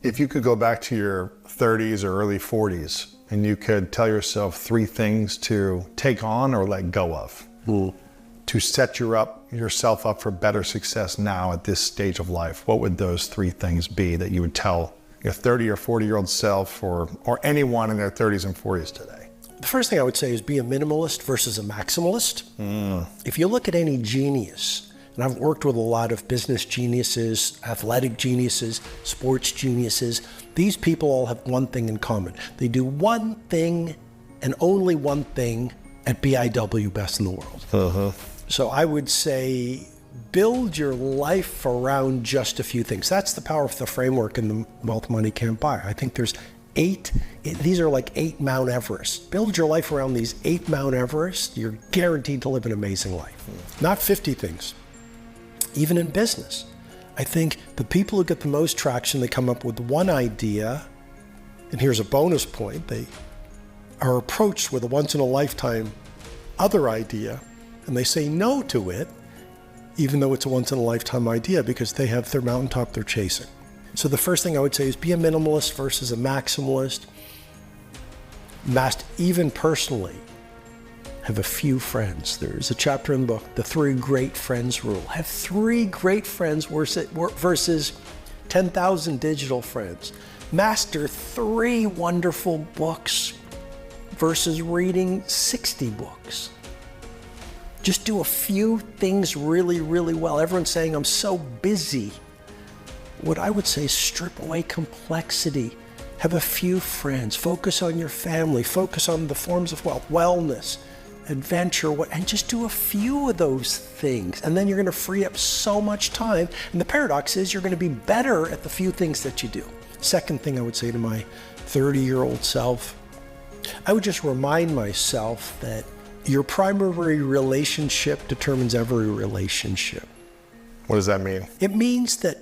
If you could go back to your 30s or early 40s and you could tell yourself 3 things to take on or let go of to set yourself up for better success now at this stage of life, what would those 3 things be that you would tell your 30 or 40-year-old self or anyone in their 30s and 40s today? The first thing I would say is be a minimalist versus a maximalist. If you look at any genius, and I've worked with a lot of business geniuses, athletic geniuses, sports geniuses. These people all have one thing in common. They do one thing and only one thing at BIW, best in the world. So I would say build your life around just a few things. That's the power of the framework in the Wealth Money Can't Buy. I think there's 8, these are like 8 Mount Everest. Build your life around these 8 Mount Everest. You're guaranteed to live an amazing life. Not 50 things. Even in business, I think the people who get the most traction, they come up with one idea, and here's a bonus point, they are approached with a once-in-a-lifetime other idea, and they say no to it, even though it's a once-in-a-lifetime idea, because they have their mountaintop they're chasing. So the first thing I would say is be a minimalist versus a maximalist. Even personally, have a few friends. There's a chapter in the book, The 3 Great Friends Rule. Have 3 great friends versus 10,000 digital friends. Master 3 wonderful books versus reading 60 books. Just do a few things really, really well. Everyone's saying, I'm so busy. What I would say is strip away complexity. Have a few friends. Focus on your family. Focus on the forms of wealth, wellness, adventure, and just do a few of those things. And then you're going to free up so much time. And the paradox is you're going to be better at the few things that you do. Second thing I would say to my 30-year-old self, I would just remind myself that your primary relationship determines every relationship. What does that mean? It means that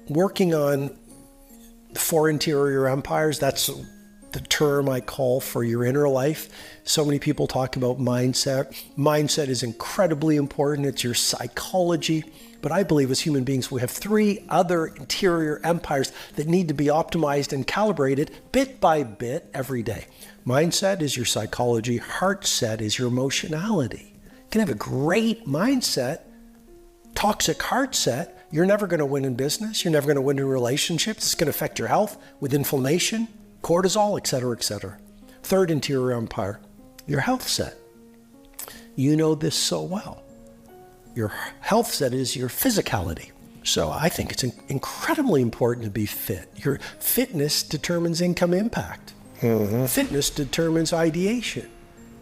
working on 4 interior empires, that's the term I call for your inner life. So many people talk about mindset. Mindset is incredibly important. It's your psychology. But I believe as human beings, we have 3 other interior empires that need to be optimized and calibrated bit by bit every day. Mindset is your psychology. Heart set is your emotionality. You can have a great mindset, toxic heart set. You're never going to win in business. You're never going to win in relationships. It's going to affect your health with inflammation, cortisol, et cetera, et cetera. Third interior empire, your health set. You know this so well. Your health set is your physicality. So I think it's incredibly important to be fit. Your fitness determines income impact. Fitness determines ideation.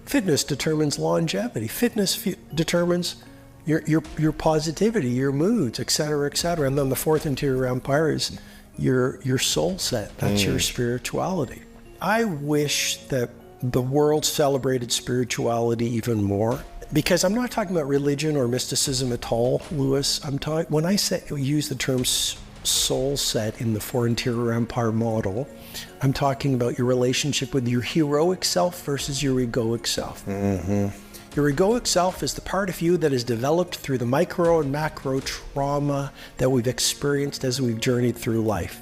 Fitness determines longevity. Fitness determines your positivity, your moods, et cetera, et cetera. And then the 4th interior empire is your soul set. That's your spirituality. I wish that the world celebrated spirituality even more, because I'm not talking about religion or mysticism at all, Louis. When I use the term soul set in the 4 interior empire model, I'm talking about your relationship with your heroic self versus your egoic self. Your egoic self is the part of you that is developed through the micro and macro trauma that we've experienced as we've journeyed through life.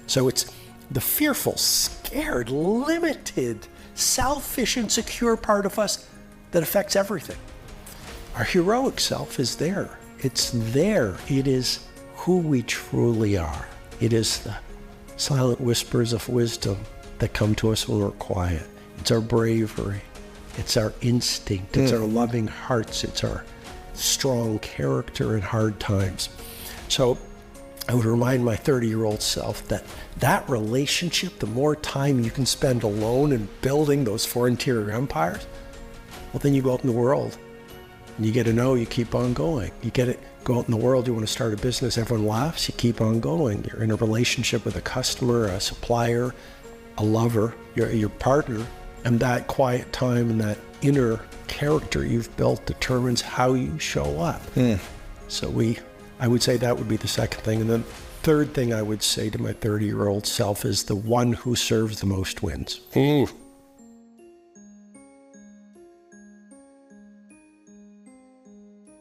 So it's the fearful, scared, limited, selfish, insecure part of us that affects everything. Our heroic self is there. It's there. It is who we truly are. It is the silent whispers of wisdom that come to us when we're quiet. It's our bravery. It's our instinct. It's our loving hearts. It's our strong character in hard times. So I would remind my 30-year-old self that relationship, the more time you can spend alone and building those 4 interior empires, well, then you go out in the world and you get to know, you keep on going. You get it, go out in the world, you want to start a business, everyone laughs, you keep on going. You're in a relationship with a customer, a supplier, a lover, your partner, and that quiet time and that inner character you've built determines how you show up. So I would say that would be the second thing. And then third thing I would say to my 30-year-old self is the one who serves the most wins.